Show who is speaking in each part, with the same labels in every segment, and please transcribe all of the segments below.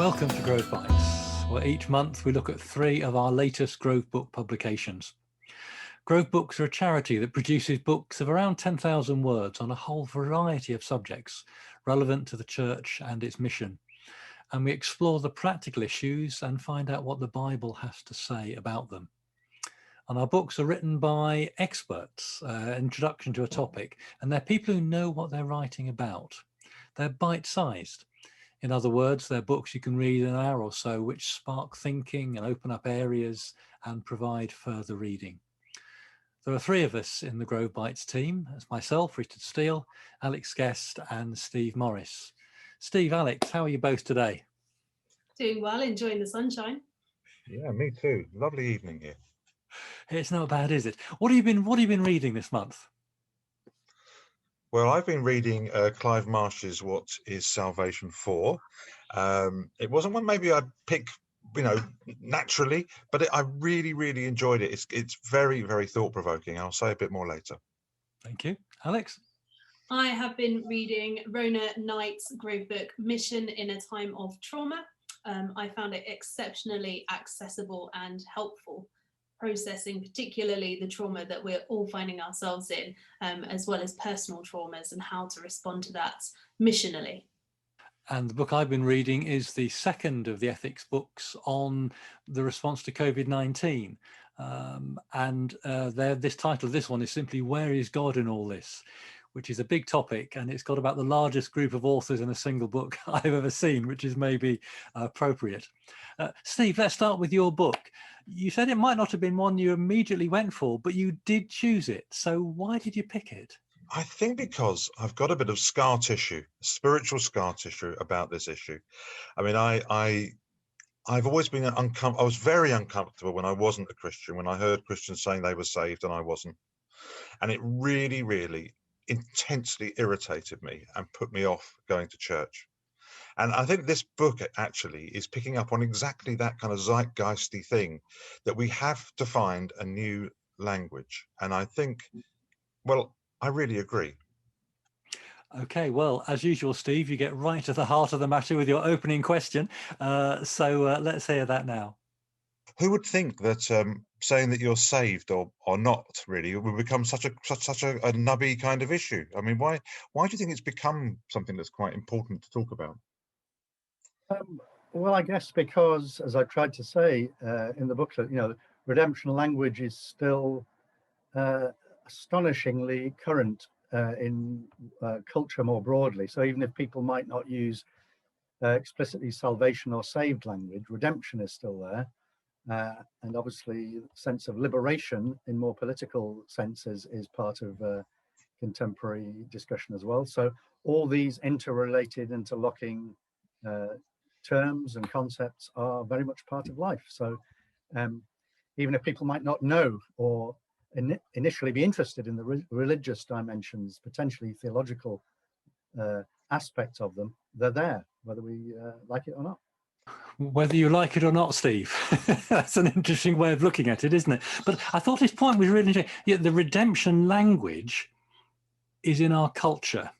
Speaker 1: Welcome to Grove Bites, where each month we look at 3 of our latest Grove Book publications. Grove Books are a charity that produces books of around 10,000 words on a whole variety of subjects relevant to the church and its mission. And we explore the practical issues and find out what the Bible has to say about them. And our books are written by experts, introduction to a topic, and they're people who know what they're writing about. They're bite-sized. In other words, they're books you can read in an hour or so, which spark thinking and open up areas and provide further reading. There are 3 of us in the Grove Bites team. It's myself, Richard Steele, Alex Guest and Steve Morris. Steve, Alex, how are you both today?
Speaker 2: Doing well, enjoying the sunshine.
Speaker 3: Yeah, me too. Lovely evening here.
Speaker 1: It's not bad, is it? What have you been reading this month?
Speaker 3: Well, I've been reading Clive Marsh's What is Salvation For? It wasn't one maybe I'd pick, naturally, but I really, really enjoyed it. It's very, very thought-provoking. I'll say a bit more later.
Speaker 1: Thank you. Alex?
Speaker 2: I have been reading Rona Knight's Grove book, Mission in a Time of Trauma. I found it exceptionally accessible and helpful, processing particularly the trauma that we're all finding ourselves in, as well as personal traumas and how to respond to that missionally.
Speaker 1: And the book I've been reading is the second of the ethics books on the response to COVID-19. This title of this one is simply Where is God in All This? Which is a big topic, and it's got about the largest group of authors in a single book I've ever seen, which is maybe appropriate. Steve, let's start with your book. You said it might not have been one you immediately went for, but you did choose it. So why did you pick it?
Speaker 3: I think because I've got a bit of scar tissue, spiritual scar tissue about this issue. I mean, I've always been uncomfortable. I was very uncomfortable when I wasn't a Christian, when I heard Christians saying they were saved and I wasn't. And it really, really intensely irritated me and put me off going to church. And I think this book actually is picking up on exactly that kind of zeitgeisty thing, that we have to find a new language. And I think, well, I really agree.
Speaker 1: Okay, well, as usual, Steve, you get right to the heart of the matter with your opening question. So let's hear that now.
Speaker 3: Who would think that saying that you're saved or not really would become such a nubby kind of issue? I mean, why do you think it's become something that's quite important to talk about?
Speaker 4: Well, I guess because, as I tried to say in the booklet, redemption language is still astonishingly current in culture more broadly. So even if people might not use explicitly salvation or saved language, redemption is still there. And obviously the sense of liberation in more political senses is part of contemporary discussion as well. So all these interrelated, interlocking terms and concepts are very much part of life. So even if people might not know or initially be interested in the religious dimensions, potentially theological aspects of them, they're there, whether we like it or not.
Speaker 1: Whether you like it or not, Steve. That's an interesting way of looking at it, isn't it? But I thought his point was really interesting. Yeah, the redemption language is in our culture.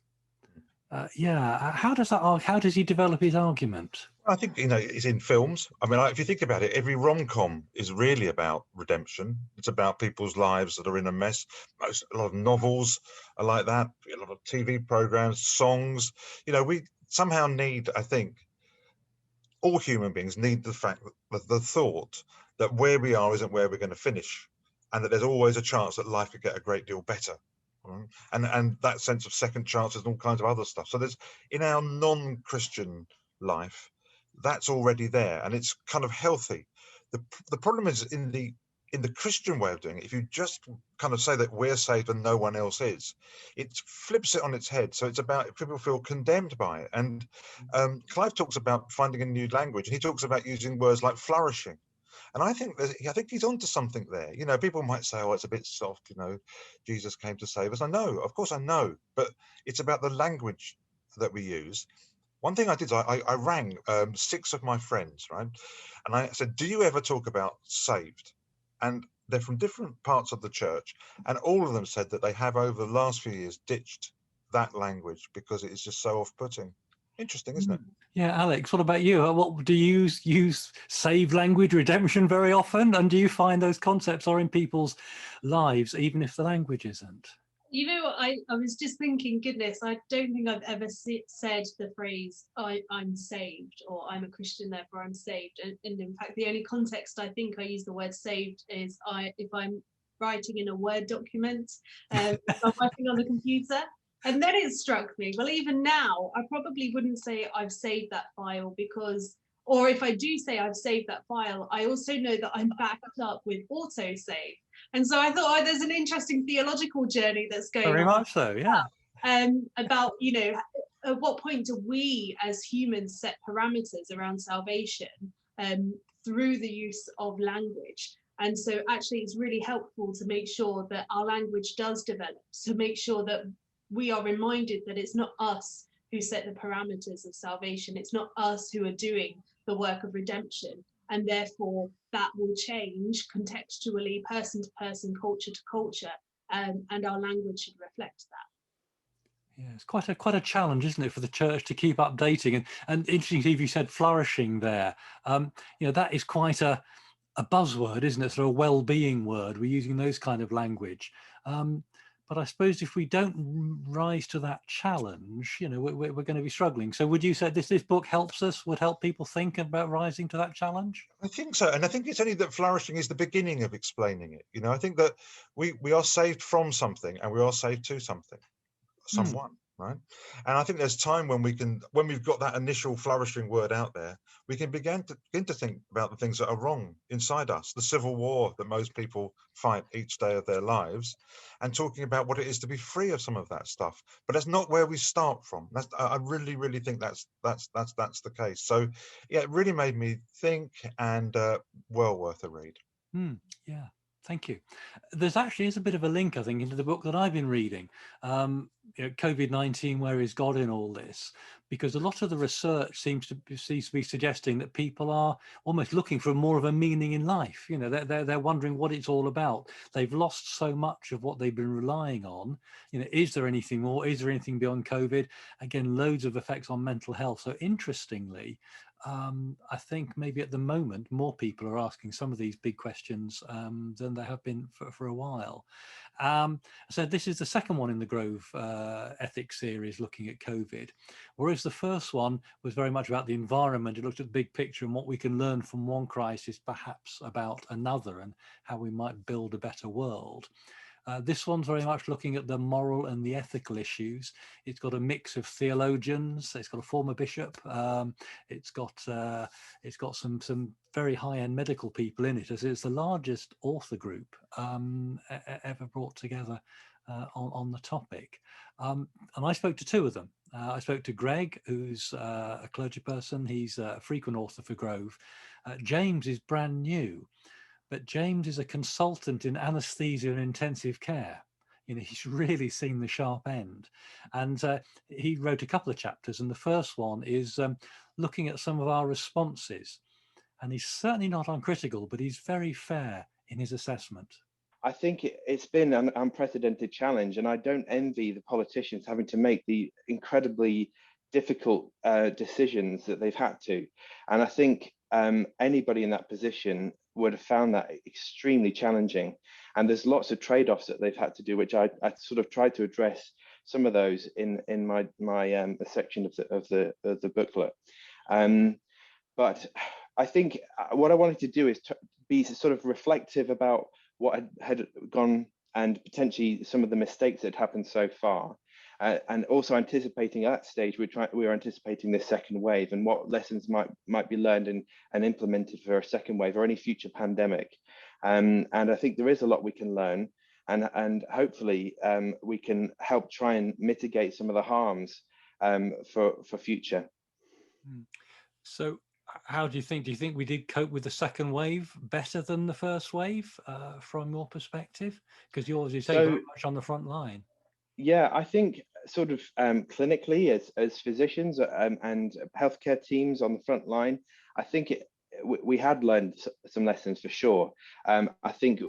Speaker 1: How does he develop his argument?
Speaker 3: I think, it's in films. I mean, if you think about it, every rom-com is really about redemption. It's about people's lives that are in a mess. A lot of novels are like that. A lot of TV programs, songs. We somehow need, I think, all human beings need the thought that where we are isn't where we're going to finish, and that there's always a chance that life could get a great deal better. And that sense of second chances and all kinds of other stuff. So there's, in our non-Christian life, that's already there, and it's kind of healthy. The problem is in the Christian way of doing it, if you just kind of say that we're saved and no one else is, it flips it on its head. So it's about people feel condemned by it. And Clive talks about finding a new language, and he talks about using words like flourishing. And I think he's onto something there. People might say, oh, it's a bit soft, Jesus came to save us. I know, of course I know, but it's about the language that we use. One thing I did, I rang 6 of my friends, right? And I said, do you ever talk about saved? And they're from different parts of the church. And all of them said that they have over the last few years ditched that language because it is just so off-putting. Interesting, isn't it?
Speaker 1: Yeah, Alex, what about you? What do you use saved language, redemption very often? And do you find those concepts are in people's lives, even if the language isn't?
Speaker 2: You know, I was just thinking, goodness, I don't think I've ever said the phrase I'm saved, or I'm a Christian, therefore I'm saved. And in fact, the only context I think I use the word saved is if I'm writing in a Word document, if I'm working on the computer. And then it struck me, well, even now, I probably wouldn't say I've saved that file because, or if I do say I've saved that file, I also know that I'm backed up with autosave. And so I thought, oh, there's an interesting theological journey that's going on.
Speaker 1: Very much so, yeah.
Speaker 2: About, you know, at what point do we as humans set parameters around salvation through the use of language? And so actually it's really helpful to make sure that our language does develop, to make sure that we are reminded that it's not us who set the parameters of salvation. It's not us who are doing the work of redemption. And therefore that will change contextually, person to person, culture to culture, and our language should reflect that.
Speaker 1: Yeah, it's quite a challenge, isn't it, for the church to keep updating. And interesting, Steve, you said flourishing there. You know, that is quite a buzzword, isn't it? Sort of a well-being word. We're using those kind of language. But I suppose if we don't rise to that challenge, you know, we're going to be struggling. So would you say this book would help people think about rising to that challenge?
Speaker 3: I think so. And I think it's only that flourishing is the beginning of explaining it. You know, I think that we are saved from something and we are saved to something, someone, right? And I think there's time when we've got that initial flourishing word out there, we can begin to think about the things that are wrong inside us, the civil war that most people fight each day of their lives, and talking about what it is to be free of some of that stuff. But that's not where we start from. I really, really think that's the case. So yeah, it really made me think, and well worth a read.
Speaker 1: Yeah. Thank you. There's actually is a bit of a link, I think, into the book that I've been reading, you know, COVID-19, where is God in all this? Because a lot of the research seems to be suggesting that people are almost looking for more of a meaning in life. You know, they're wondering what it's all about. They've lost so much of what they've been relying on. You know, is there anything more? Is there anything beyond COVID? Again, loads of effects on mental health. So interestingly, I think maybe at the moment more people are asking some of these big questions than they have been for a while. So this is the second one in the Grove Ethics series looking at COVID, whereas the first one was very much about the environment. It looked at the big picture and what we can learn from one crisis perhaps about another and how we might build a better world. This one's very much looking at the moral and the ethical issues. It's got a mix of theologians. It's got a former bishop. It's got some very high-end medical people in it. As it's the largest author group ever brought together on the topic. And I spoke to two of them. I spoke to Greg, who's a clergy person. He's a frequent author for Grove. James is brand new. But James is a consultant in anesthesia and intensive care. You know, he's really seen the sharp end. And he wrote a couple of chapters. And the first one is looking at some of our responses. And he's certainly not uncritical, but he's very fair in his assessment.
Speaker 5: I think it's been an unprecedented challenge. And I don't envy the politicians having to make the incredibly difficult decisions that they've had to. And I think anybody in that position would have found that extremely challenging. And there's lots of trade-offs that they've had to do, which I sort of tried to address some of those in my section of the booklet. But I think what I wanted to do is to be sort of reflective about what had gone and potentially some of the mistakes that happened so far. And also anticipating at that stage, we were anticipating this second wave and what lessons might be learned and implemented for a second wave or any future pandemic. And I think there is a lot we can learn, and hopefully we can help try and mitigate some of the harms for future.
Speaker 1: So how do you think we did cope with the second wave better than the first wave from your perspective? Because you always say very much on the front line.
Speaker 5: Yeah, I think sort of clinically as physicians and healthcare teams on the front line, I think we had learned some lessons for sure. I think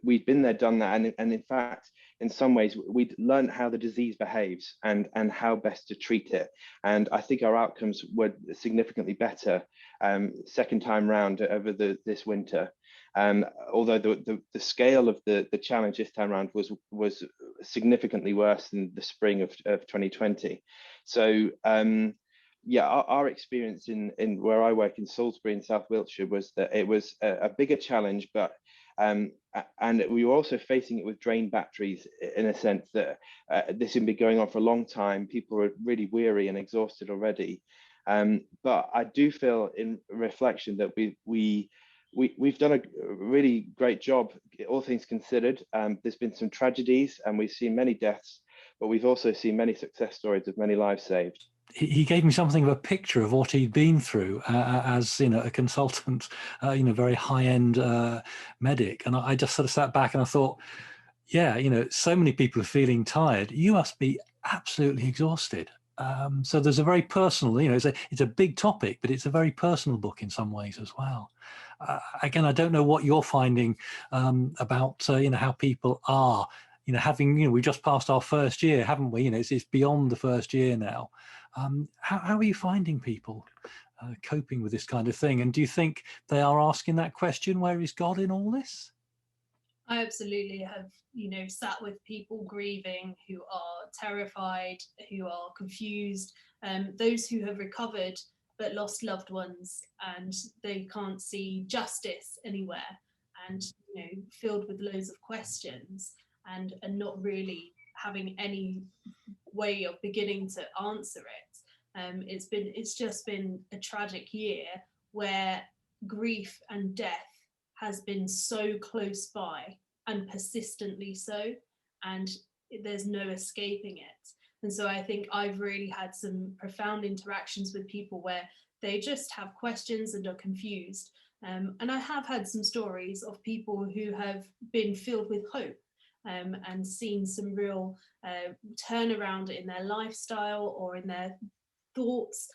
Speaker 5: we've been there, done that, and in fact, in some ways we'd learned how the disease behaves and how best to treat it. And I think our outcomes were significantly better second time round over this winter. Although the scale of the challenge this time around was significantly worse than the spring of 2020. So yeah, our experience in where I work in Salisbury in South Wiltshire was that it was a bigger challenge, but and we were also facing it with drained batteries, in a sense that this had been going on for a long time. People were really weary and exhausted already. But I do feel, in reflection, that we've done a really great job, all things considered. There's been some tragedies and we've seen many deaths, but we've also seen many success stories of many lives saved.
Speaker 1: He gave me something of a picture of what he'd been through as, you know, a consultant, you know, very high-end medic. And I just sort of sat back and I thought, yeah, you know, so many people are feeling tired. You must be absolutely exhausted. So there's a very personal, you know, it's a big topic, but it's a very personal book in some ways as well. Again, I don't know what you're finding about, you know, how people are, you know, having, you know, we just passed our first year, haven't we? You know, it's beyond the first year now. How are you finding people coping with this kind of thing? And do you think they are asking that question, where is God in all this?
Speaker 2: I absolutely have, you know, sat with people grieving, who are terrified, who are confused, those who have recovered but lost loved ones and they can't see justice anywhere, and, you know, filled with loads of questions and not really having any way of beginning to answer it. It's just been a tragic year where grief and death has been so close by and persistently so, and there's no escaping it. And so I think I've really had some profound interactions with people where they just have questions and are confused. And I have had some stories of people who have been filled with hope and seen some real turnaround in their lifestyle or in their thoughts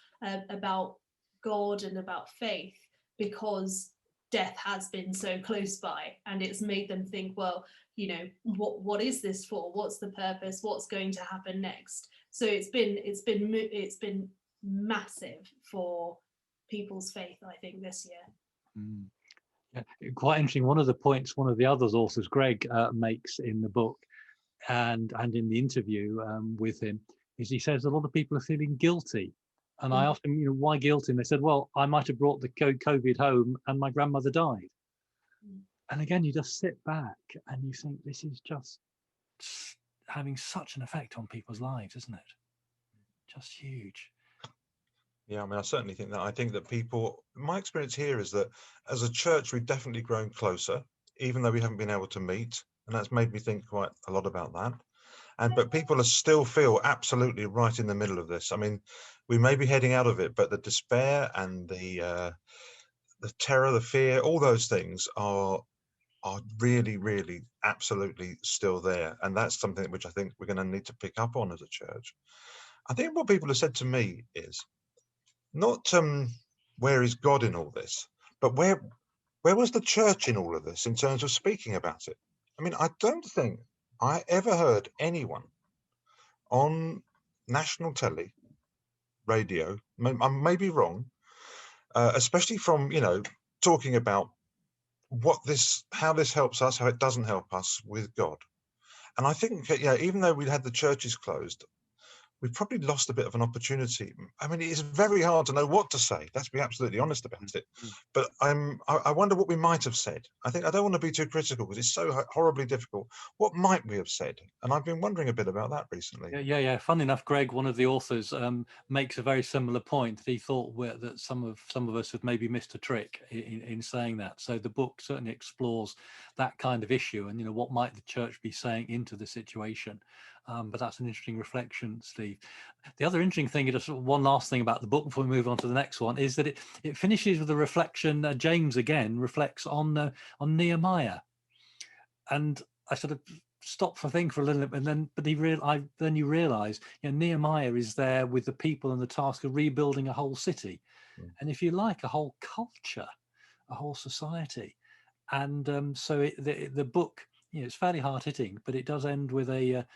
Speaker 2: about God and about faith, because death has been so close by, and it's made them think, well, you know, what is this for? What's the purpose? What's going to happen next? So it's been massive for people's faith, I think, this year.
Speaker 1: Yeah, quite interesting. One of the points one of the other authors, Greg, makes in the book and in the interview with him is he says a lot of people are feeling guilty. And I asked him, you know, why guilty? And they said, well, I might have brought the COVID home and my grandmother died. And again, you just sit back and you think, this is just having such an effect on people's lives, isn't it? Just huge.
Speaker 3: Yeah, I mean, I certainly think that. I think that people, my experience here is that as a church, we've definitely grown closer, even though we haven't been able to meet. And that's made me think quite a lot about that. But people are still feel absolutely right in the middle of this. I mean, we may be heading out of it, but the despair and the terror, the fear, all those things are really, really, absolutely still there. And that's something which I think we're going to need to pick up on as a church. I think what people have said to me is not where is God in all this, but where was the church in all of this in terms of speaking about it? I mean, I don't think I ever heard anyone on national telly, radio, I may be wrong, especially from, you know, talking about how this helps us, how it doesn't help us with God. And I think, yeah, even though we had the churches closed, we've probably lost a bit of an opportunity. I mean, it's very hard to know what to say. Let's be absolutely honest about it. But I wonder what we might have said. I don't want to be too critical because it's so horribly difficult. What might we have said? And I've been wondering a bit about that recently.
Speaker 1: Yeah. Funny enough, Greg, one of the authors, makes a very similar point. That he thought that some of us had maybe missed a trick in saying that. So the book certainly explores that kind of issue, and, you know, what might the church be saying into the situation. But that's an interesting reflection, Steve. The other interesting thing, just one last thing about the book before we move on to the next one, is that it finishes with a reflection. James again reflects on Nehemiah, and I sort of stopped for think for a little bit, and then you realise, you know, Nehemiah is there with the people and the task of rebuilding a whole city, and if you like, a whole culture, a whole society, and so the book it's fairly hard hitting, but it does end with a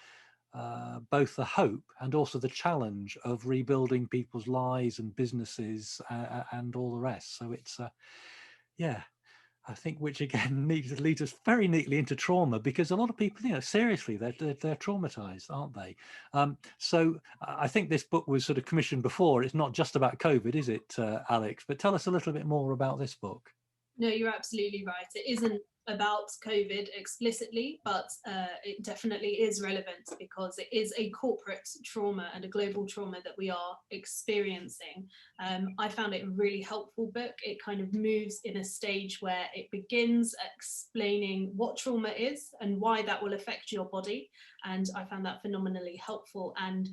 Speaker 1: both the hope and also the challenge of rebuilding people's lives and businesses and all the rest. So it's yeah, I think, which again leads us very neatly into trauma, because a lot of people, seriously, they're traumatized, aren't they? So I think this book was sort of commissioned before. It's not just about COVID, is it, Alex? But tell us a little bit more about this book.
Speaker 2: No, you're absolutely right. It isn't about COVID explicitly, but it definitely is relevant because it is a corporate trauma and a global trauma that we are experiencing. I found it a really helpful book. It kind of moves in a stage where it begins explaining what trauma is and why that will affect your body. And I found that phenomenally helpful and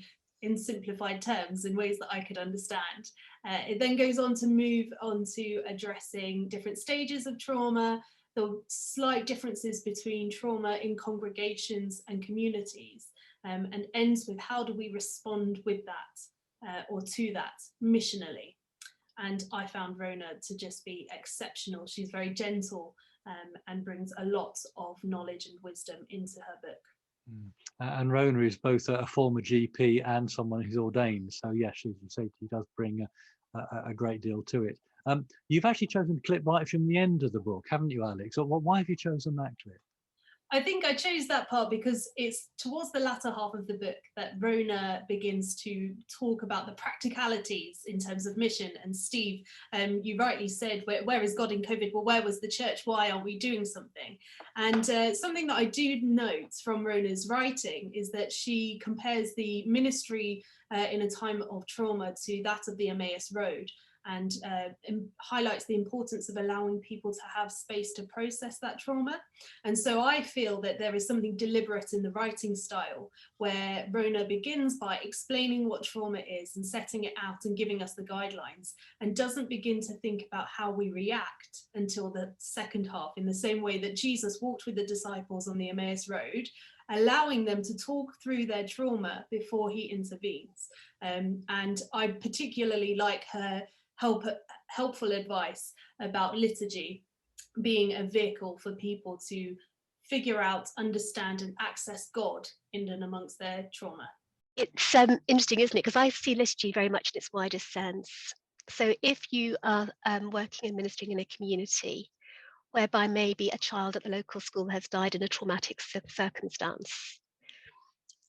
Speaker 2: in simplified terms, in ways that I could understand. It then goes on to move on to addressing different stages of trauma, the slight differences between trauma in congregations and communities, and ends with how do we respond with that or to that missionally. And I found Rona to just be exceptional. She's very gentle and brings a lot of knowledge and wisdom into her book.
Speaker 1: And Rona is both a former GP and someone who's ordained. So yes, as you say, he does bring a great deal to it. You've actually chosen the clip right from the end of the book, haven't you, Alex? Or why have you chosen that clip?
Speaker 2: I think I chose that part because it's towards the latter half of the book that Rona begins to talk about the practicalities in terms of mission. And Steve, you rightly said, where is God in COVID? Well, where was the church? Why aren't we doing something? And something that I do note from Rona's writing is that she compares the ministry in a time of trauma to that of the Emmaus Road, and highlights the importance of allowing people to have space to process that trauma. And so I feel that there is something deliberate in the writing style where Rona begins by explaining what trauma is and setting it out and giving us the guidelines, and doesn't begin to think about how we react until the second half, in the same way that Jesus walked with the disciples on the Emmaus Road, allowing them to talk through their trauma before he intervenes. And I particularly like her helpful advice about liturgy being a vehicle for people to figure out, understand and access God in and amongst their trauma.
Speaker 6: It's interesting, isn't it? Because I see liturgy very much in its widest sense. So if you are working and ministering in a community whereby maybe a child at the local school has died in a traumatic circumstance,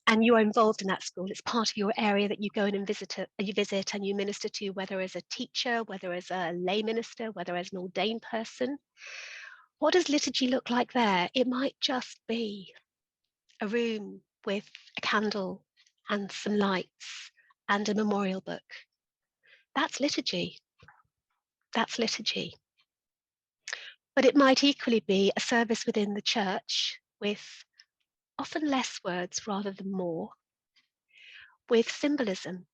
Speaker 6: and you are involved in that school, it's part of your area that you go in and visit and you minister to, whether as a teacher, whether as a lay minister, whether as an ordained person. What does liturgy look like there? It might just be a room with a candle and some lights and a memorial book. That's liturgy. That's liturgy. But it might equally be a service within the church with often less words rather than more, with symbolism,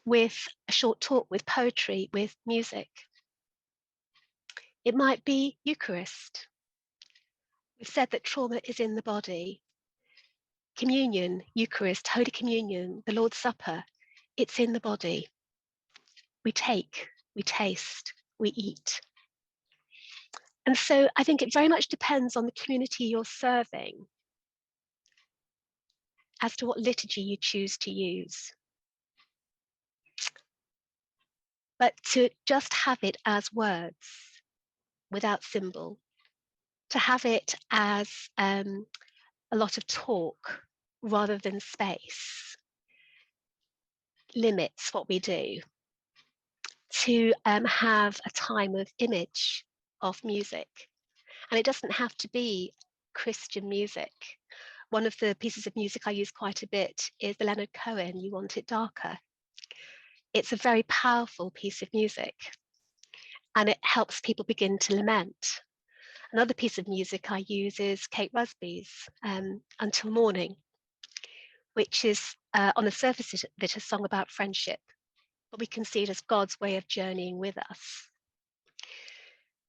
Speaker 6: with a short talk, with poetry, with music. It might be Eucharist. We've said that trauma is in the body. Communion, Eucharist, Holy Communion, the Lord's Supper, it's in the body. We take, we taste, we eat. And so I think it very much depends on the community you're serving as to what liturgy you choose to use. But to just have it as words without symbol, to have it as a lot of talk rather than space, limits what we do. To have a time of image of music, and it doesn't have to be Christian music. One of the pieces of music I use quite a bit is the Leonard Cohen, You Want It Darker. It's a very powerful piece of music, and it helps people begin to lament. Another piece of music I use is Kate Rusby's Until Morning, which is on the surface of it a song about friendship, but we can see it as God's way of journeying with us.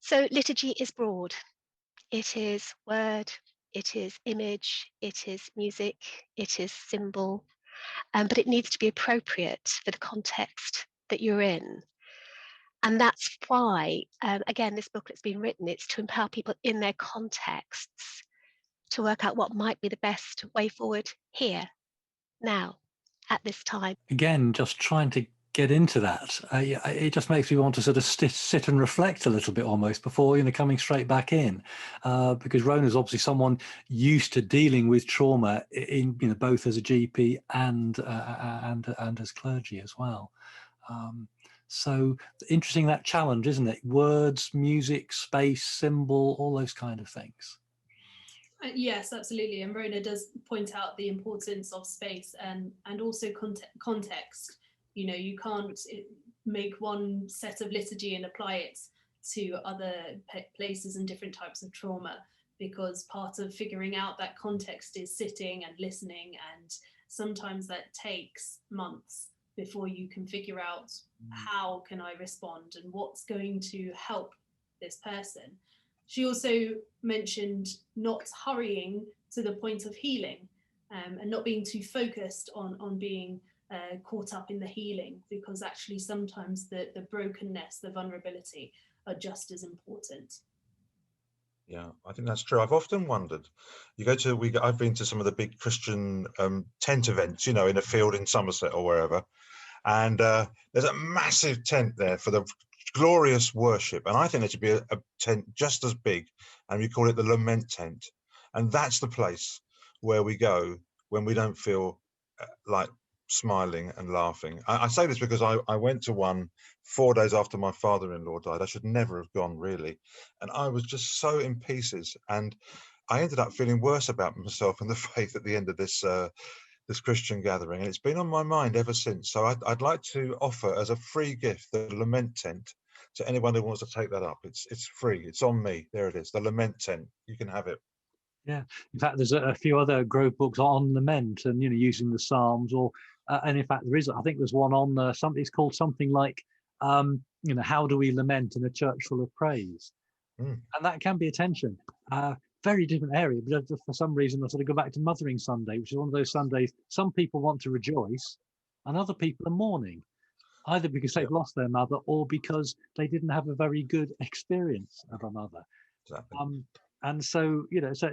Speaker 6: So liturgy is broad. It is word, it is image, it is music, it is symbol, but it needs to be appropriate for the context that you're in. And that's why, again, this booklet's been written, it's to empower people in their contexts to work out what might be the best way forward here, now, at this time.
Speaker 1: Again, just trying to get into that, it just makes me want to sort of sit and reflect a little bit almost before coming straight back in, because Rona's obviously someone used to dealing with trauma in both as a GP and as clergy as well. So interesting, that challenge, isn't it? Words, music, space, symbol, all those kind of things.
Speaker 2: Yes, absolutely. And Rona does point out the importance of space and also context. You can't make one set of liturgy and apply it to other places and different types of trauma, because part of figuring out that context is sitting and listening, and sometimes that takes months before you can figure out how can I respond and what's going to help this person. She also mentioned not hurrying to the point of healing, and not being too focused on being caught up in the healing, because actually sometimes the brokenness, the vulnerability are just as important.
Speaker 3: Yeah, I think that's true. I've often wondered, I've been to some of the big Christian tent events, in a field in Somerset or wherever, and there's a massive tent there for the glorious worship, and I think there should be a tent just as big, and we call it the lament tent, and that's the place where we go when we don't feel like smiling and laughing. I say this because I went to one 4 days after my father-in-law died. I should never have gone, really, and I was just so in pieces, and I ended up feeling worse about myself and the faith at the end of this Christian gathering, and it's been on my mind ever since. So I'd like to offer as a free gift the lament tent to anyone who wants to take that up. It's free. It's on me. There it is, the lament tent. You can have it. Yeah.
Speaker 1: In fact, there's a few other Grove books on lament and using the Psalms, or and in fact I think there's one on something. It's called something like how do we lament in a church full of praise, and that can be a tension. Very different area, but for some reason I sort of go back to Mothering Sunday, which is one of those Sundays some people want to rejoice and other people are mourning, either because they've lost their mother or because they didn't have a very good experience of a mother.
Speaker 3: Exactly.
Speaker 1: And so, so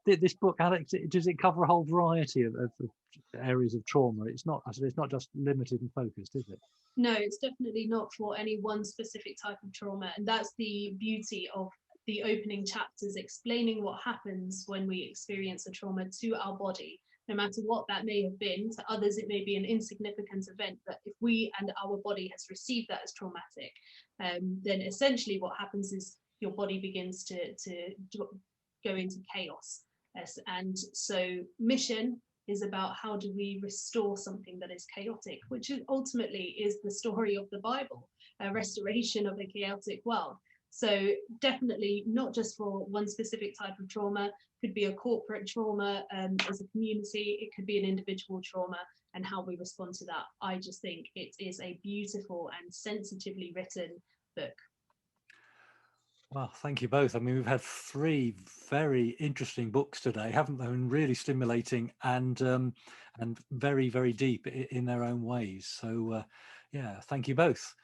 Speaker 1: this book, Alex, does it cover a whole variety of areas of trauma? It's not just limited and focused, is it?
Speaker 2: No, it's definitely not for any one specific type of trauma, and that's the beauty of the opening chapters, explaining what happens when we experience a trauma to our body, no matter what that may have been. To others, it may be an insignificant event, but if we and our body has received that as traumatic, then essentially what happens is your body begins to go into chaos. And so mission is about how do we restore something that is chaotic, which ultimately is the story of the Bible, a restoration of a chaotic world. So definitely not just for one specific type of trauma. Could be a corporate trauma as a community, it could be an individual trauma, and how we respond to that. I just think it is a beautiful and sensitively written book.
Speaker 1: Well, thank you both. I mean, we've had 3 very interesting books today, haven't they? And really stimulating and very, very deep in their own ways. So, yeah, thank you both.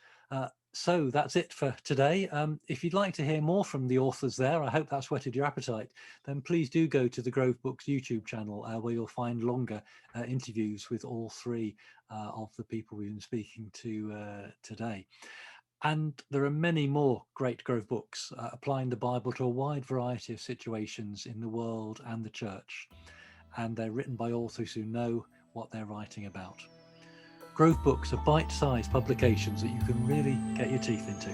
Speaker 1: So that's it for today. If you'd like to hear more from the authors there, I hope that's whetted your appetite, then please do go to the Grove Books YouTube channel, where you'll find longer interviews with all 3 of the people we've been speaking to today. And there are many more great Grove books applying the Bible to a wide variety of situations in the world and the church. And they're written by authors who know what they're writing about. Grove books are bite-sized publications that you can really get your teeth into.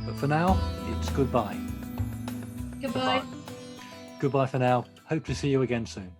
Speaker 1: But for now, it's goodbye.
Speaker 2: Goodbye.
Speaker 1: Goodbye for now. Hope to see you again soon.